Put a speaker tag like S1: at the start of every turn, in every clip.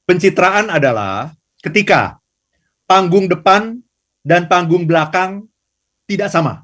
S1: Pencitraan adalah ketika panggung depan dan panggung belakang tidak sama.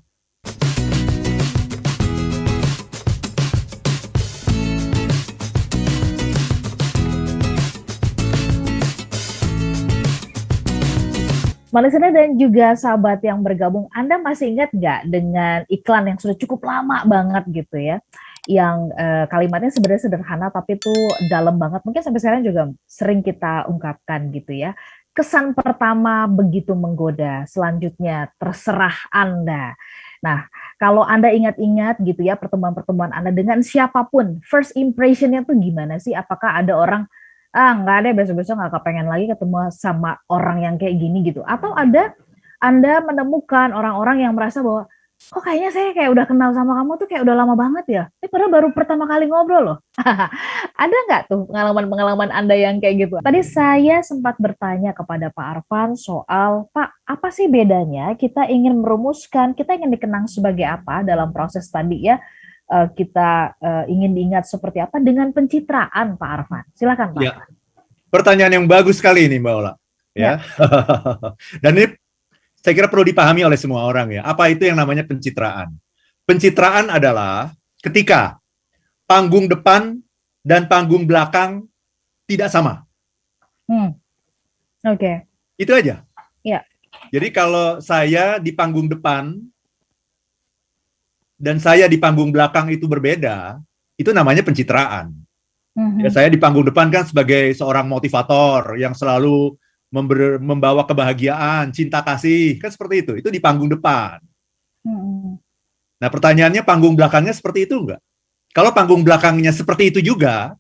S2: Listener dan juga sahabat yang bergabung, Anda masih ingat nggak dengan iklan yang sudah cukup lama banget gitu ya, yang kalimatnya sebenarnya sederhana tapi itu dalam banget, mungkin sampai sekarang juga sering kita ungkapkan gitu ya. Kesan pertama begitu menggoda, selanjutnya terserah Anda. Nah, kalau Anda ingat-ingat gitu ya pertemuan-pertemuan Anda dengan siapapun, first impression-nya tuh gimana sih? Apakah ada orang nggak ada, besok-besok nggak kepengen lagi ketemu sama orang yang kayak gini gitu, atau ada Anda menemukan orang-orang yang merasa bahwa kok kayaknya saya kayak udah kenal sama kamu tuh kayak udah lama banget ya, padahal baru pertama kali ngobrol loh. Ada nggak tuh pengalaman-pengalaman Anda yang kayak gitu? Tadi saya sempat bertanya kepada Pak Arfan soal, Pak, apa sih bedanya kita ingin merumuskan, kita ingin dikenang sebagai apa dalam proses tadi ya, kita ingin diingat seperti apa dengan pencitraan, Pak Arfan. Silakan, Pak.
S1: Ya, pertanyaan yang bagus sekali ini, Mbak Ola. Ya. Dan ini saya kira perlu dipahami oleh semua orang ya. Apa itu yang namanya pencitraan? Pencitraan adalah ketika panggung depan dan panggung belakang tidak sama.
S2: Oke.
S1: Itu aja.
S2: Ya.
S1: Jadi kalau saya di panggung depan dan saya di panggung belakang itu berbeda, itu namanya pencitraan. Ya, saya di panggung depan kan sebagai seorang motivator yang selalu membawa kebahagiaan, cinta kasih, kan seperti itu. Itu di panggung depan. Nah, pertanyaannya panggung belakangnya seperti itu enggak? Kalau panggung belakangnya seperti itu juga,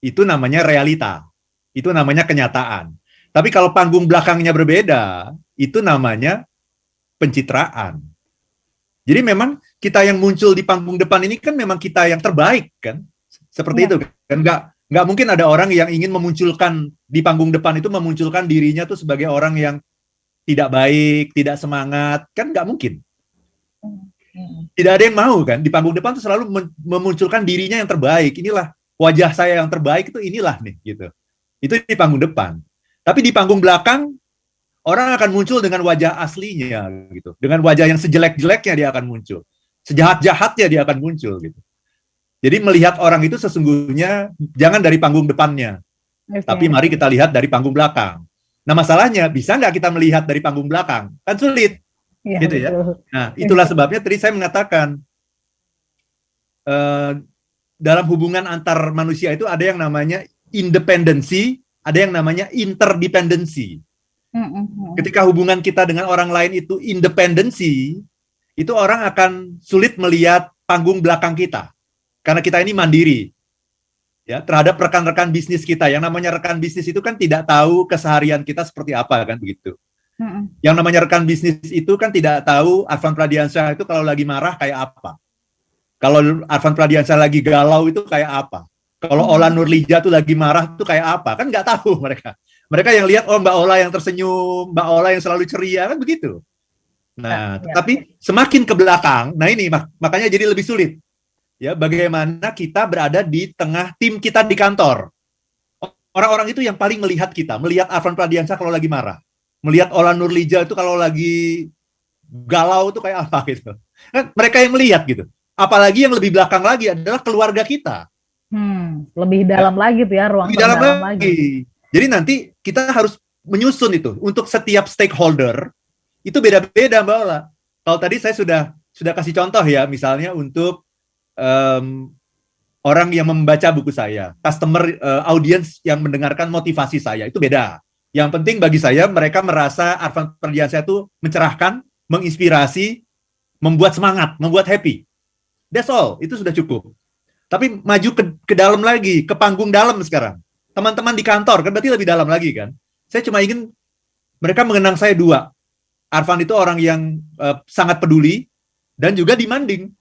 S1: itu namanya realita. Itu namanya kenyataan. Tapi kalau panggung belakangnya berbeda, itu namanya pencitraan. Jadi memang kita yang muncul di panggung depan ini kan memang kita yang terbaik kan, seperti itu kan. Nggak mungkin ada orang yang ingin memunculkan di panggung depan itu memunculkan dirinya tuh sebagai orang yang tidak baik, tidak semangat, kan nggak mungkin. Tidak ada yang mau kan di panggung depan tuh selalu memunculkan dirinya yang terbaik. Inilah wajah saya yang terbaik, itu inilah nih gitu. Itu di panggung depan. Tapi di panggung belakang orang akan muncul dengan wajah aslinya gitu. Dengan wajah yang sejelek-jeleknya dia akan muncul. Sejahat-jahatnya dia akan muncul gitu. Jadi melihat orang itu sesungguhnya jangan dari panggung depannya. Tapi mari kita lihat dari panggung belakang. Nah, masalahnya bisa nggak kita melihat dari panggung belakang? Kan sulit. Ya, gitu ya. Nah, itulah sebabnya tadi saya mengatakan dalam hubungan antar manusia itu ada yang namanya independensi, ada yang namanya interdependensi. Ketika hubungan kita dengan orang lain itu independensi, itu orang akan sulit melihat panggung belakang kita. Karena kita ini mandiri. Ya, terhadap rekan-rekan bisnis kita. Yang namanya rekan bisnis itu kan tidak tahu keseharian kita seperti apa kan begitu. Yang namanya rekan bisnis itu kan tidak tahu Arfan Pradiansyah itu kalau lagi marah kayak apa. Kalau Arfan Pradiansyah lagi galau itu kayak apa. Kalau Ola Nurlija tuh lagi marah tuh kayak apa. Kan nggak tahu mereka. Mereka yang lihat, oh Mbak Ola yang tersenyum, Mbak Ola yang selalu ceria, kan begitu. Nah, tapi semakin ke belakang, nah ini makanya jadi lebih sulit. Ya, bagaimana kita berada di tengah tim kita di kantor. Orang-orang itu yang paling melihat kita, melihat Arfan Pradiansyah kalau lagi marah. Melihat Ola Nurlija itu kalau lagi galau itu kayak apa gitu. Kan mereka yang melihat gitu. Apalagi yang lebih belakang lagi adalah keluarga kita.
S2: Lebih dalam lagi tuh ya, ruang
S1: dalam lagi. Jadi nanti kita harus menyusun itu untuk setiap stakeholder itu beda-beda Mbak Ola. Kalau tadi saya sudah kasih contoh ya, misalnya untuk orang yang membaca buku saya, customer audience yang mendengarkan motivasi saya, itu beda. Yang penting bagi saya mereka merasa Arfan Pradiansyah itu mencerahkan, menginspirasi, membuat semangat, membuat happy. That's all, itu sudah cukup. Tapi maju ke dalam lagi, ke panggung dalam sekarang. Teman-teman di kantor, kan berarti lebih dalam lagi kan. Saya cuma ingin mereka mengenang saya dua. Arfan itu orang yang sangat peduli dan juga demanding.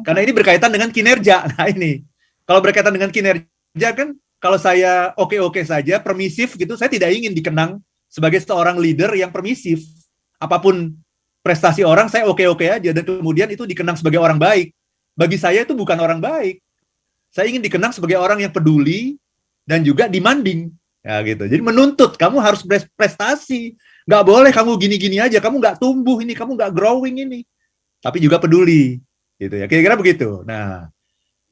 S1: Karena ini berkaitan dengan kinerja. Nah ini, kalau berkaitan dengan kinerja kan, kalau saya oke-oke saja, permisif gitu, saya tidak ingin dikenang sebagai seorang leader yang permisif. Apapun prestasi orang, saya oke-oke aja. Dan kemudian itu dikenang sebagai orang baik. Bagi saya itu bukan orang baik. Saya ingin dikenang sebagai orang yang peduli, dan juga demanding, ya gitu. Jadi menuntut kamu harus prestasi, nggak boleh kamu gini-gini aja, kamu nggak tumbuh ini, kamu nggak growing ini, tapi juga peduli, gitu ya. Kira-kira begitu. Nah,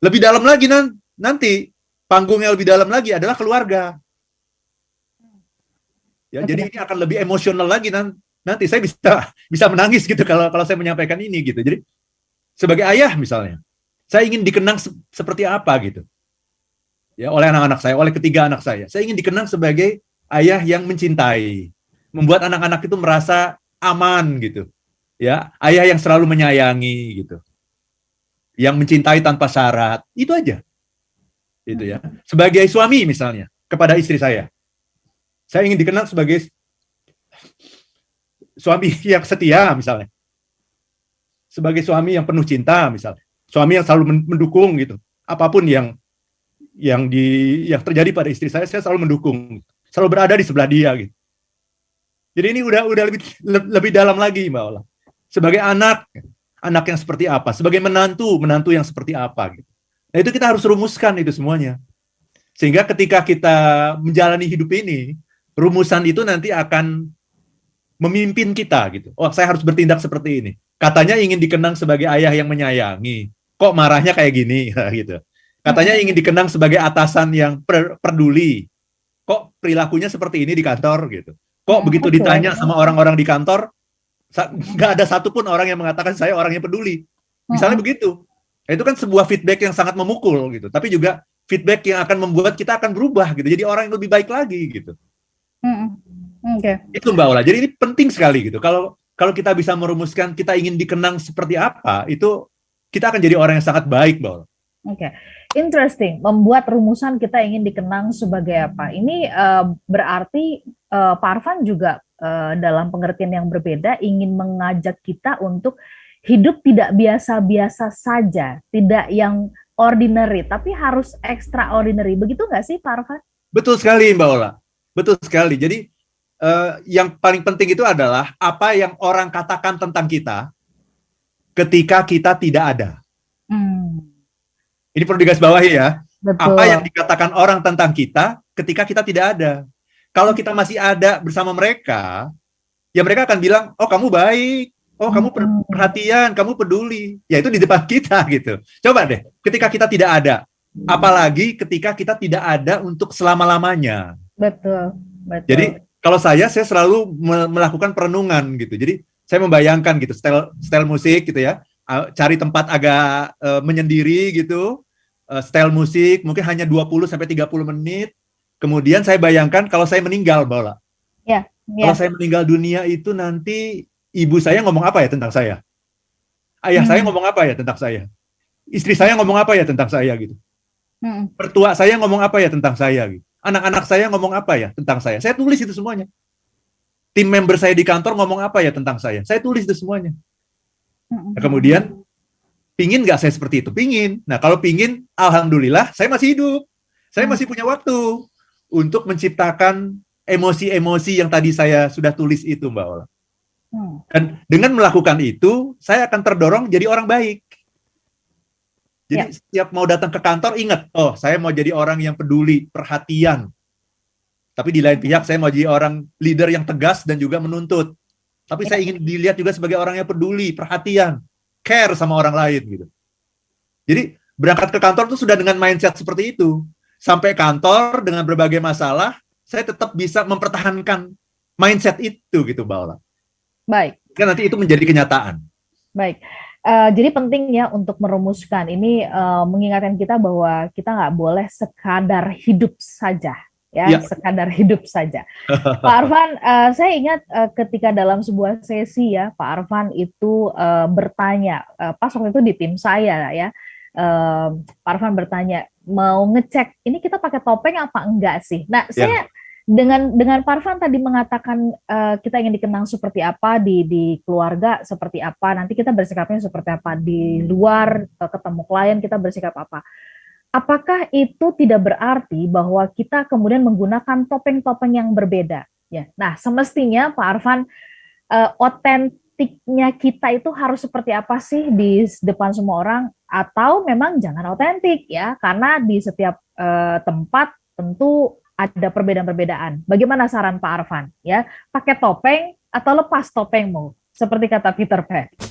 S1: lebih dalam lagi nanti panggungnya lebih dalam lagi adalah keluarga. Ya, jadi ini akan lebih emosional lagi nanti saya bisa menangis gitu kalau saya menyampaikan ini gitu. Jadi sebagai ayah misalnya, saya ingin dikenang seperti apa gitu. Ya, oleh anak-anak saya, oleh ketiga anak saya. Saya ingin dikenang sebagai ayah yang mencintai, membuat anak-anak itu merasa aman gitu. Ya, ayah yang selalu menyayangi gitu. Yang mencintai tanpa syarat. Itu aja. Gitu ya. Sebagai suami misalnya kepada istri saya ingin dikenal sebagai suami yang setia misalnya. Sebagai suami yang penuh cinta misalnya. Suami yang selalu mendukung gitu. Apapun yang terjadi pada istri saya selalu mendukung, selalu berada di sebelah dia gitu. Jadi ini udah lebih dalam lagi Mbak Ola. Sebagai anak yang seperti apa, sebagai menantu yang seperti apa gitu. Nah, itu kita harus rumuskan itu semuanya. Sehingga ketika kita menjalani hidup ini, rumusan itu nanti akan memimpin kita gitu. Oh, saya harus bertindak seperti ini. Katanya ingin dikenang sebagai ayah yang menyayangi. Kok marahnya kayak gini gitu. Katanya ingin dikenang sebagai atasan yang peduli. Kok perilakunya seperti ini di kantor gitu. Kok begitu ditanya sama orang-orang di kantor, nggak ada satupun orang yang mengatakan saya orang yang peduli. Misalnya begitu. Itu kan sebuah feedback yang sangat memukul gitu. Tapi juga feedback yang akan membuat kita akan berubah gitu. Jadi orang yang lebih baik lagi gitu. Itu Mbak Ola. Jadi ini penting sekali gitu. Kalau kita bisa merumuskan kita ingin dikenang seperti apa, itu kita akan jadi orang yang sangat baik Mbak Ola.
S2: Interesting. Membuat rumusan kita ingin dikenang sebagai apa. Ini berarti Pak Arfan juga dalam pengertian yang berbeda ingin mengajak kita untuk hidup tidak biasa-biasa saja, tidak yang ordinary, tapi harus extraordinary. Begitu nggak sih Pak Arfan?
S1: Betul sekali Mbak Ola. Betul sekali. Jadi yang paling penting itu adalah apa yang orang katakan tentang kita ketika kita tidak ada. Ini perlu digarisbawahi ya. Betul. Apa yang dikatakan orang tentang kita ketika kita tidak ada. Kalau kita masih ada bersama mereka, ya mereka akan bilang, oh kamu baik, oh kamu perhatian, kamu peduli. Ya itu di depan kita gitu. Coba deh, ketika kita tidak ada. Apalagi ketika kita tidak ada untuk selama-lamanya.
S2: Betul.
S1: Jadi kalau saya selalu melakukan perenungan gitu. Jadi saya membayangkan gitu, style musik gitu ya. Cari tempat agak menyendiri gitu, style musik mungkin hanya 20-30 menit, kemudian saya bayangkan kalau saya meninggal Mbak Ola. Kalau saya meninggal dunia itu nanti ibu saya ngomong apa ya tentang saya? Ayah saya ngomong apa ya tentang saya? Istri saya ngomong apa ya tentang saya gitu? Mertua saya ngomong apa ya tentang saya gitu? Anak-anak saya ngomong apa ya tentang saya? Saya tulis itu semuanya. Tim member saya di kantor ngomong apa ya tentang saya? Saya tulis itu semuanya. Nah, kemudian, pingin nggak saya seperti itu? Pingin. Nah, kalau pingin, alhamdulillah, saya masih hidup. Saya masih punya waktu untuk menciptakan emosi-emosi yang tadi saya sudah tulis itu, Mbak Ola. Dan dengan melakukan itu, saya akan terdorong jadi orang baik. Jadi setiap mau datang ke kantor, ingat, oh, saya mau jadi orang yang peduli, perhatian. Tapi di lain pihak, saya mau jadi orang leader yang tegas dan juga menuntut. Tapi saya ingin dilihat juga sebagai orang yang peduli, perhatian, care sama orang lain gitu. Jadi berangkat ke kantor itu sudah dengan mindset seperti itu. Sampai kantor dengan berbagai masalah, saya tetap bisa mempertahankan mindset itu gitu, Mbak Ola.
S2: Baik.
S1: Kan nanti itu menjadi kenyataan.
S2: Baik. Jadi penting ya untuk merumuskan ini, mengingatkan kita bahwa kita nggak boleh sekadar hidup saja. Ya, sekadar hidup saja. Pak Arfan, saya ingat ketika dalam sebuah sesi ya, Pak Arfan itu bertanya, pas waktu itu di tim saya ya, Pak Arfan bertanya, mau ngecek ini kita pakai topeng apa enggak sih? Nah, saya dengan Pak Arfan tadi mengatakan kita ingin dikenang seperti apa di keluarga, seperti apa, nanti kita bersikapnya seperti apa di luar, ketemu klien kita bersikap apa. Apakah itu tidak berarti bahwa kita kemudian menggunakan topeng-topeng yang berbeda? Ya. Nah, semestinya Pak Arfan, otentiknya kita itu harus seperti apa sih di depan semua orang? Atau memang jangan otentik ya, karena di setiap tempat, tentu ada perbedaan-perbedaan. Bagaimana saran Pak Arfan? Ya, pakai topeng atau lepas topengmu? Seperti kata Peter Pan.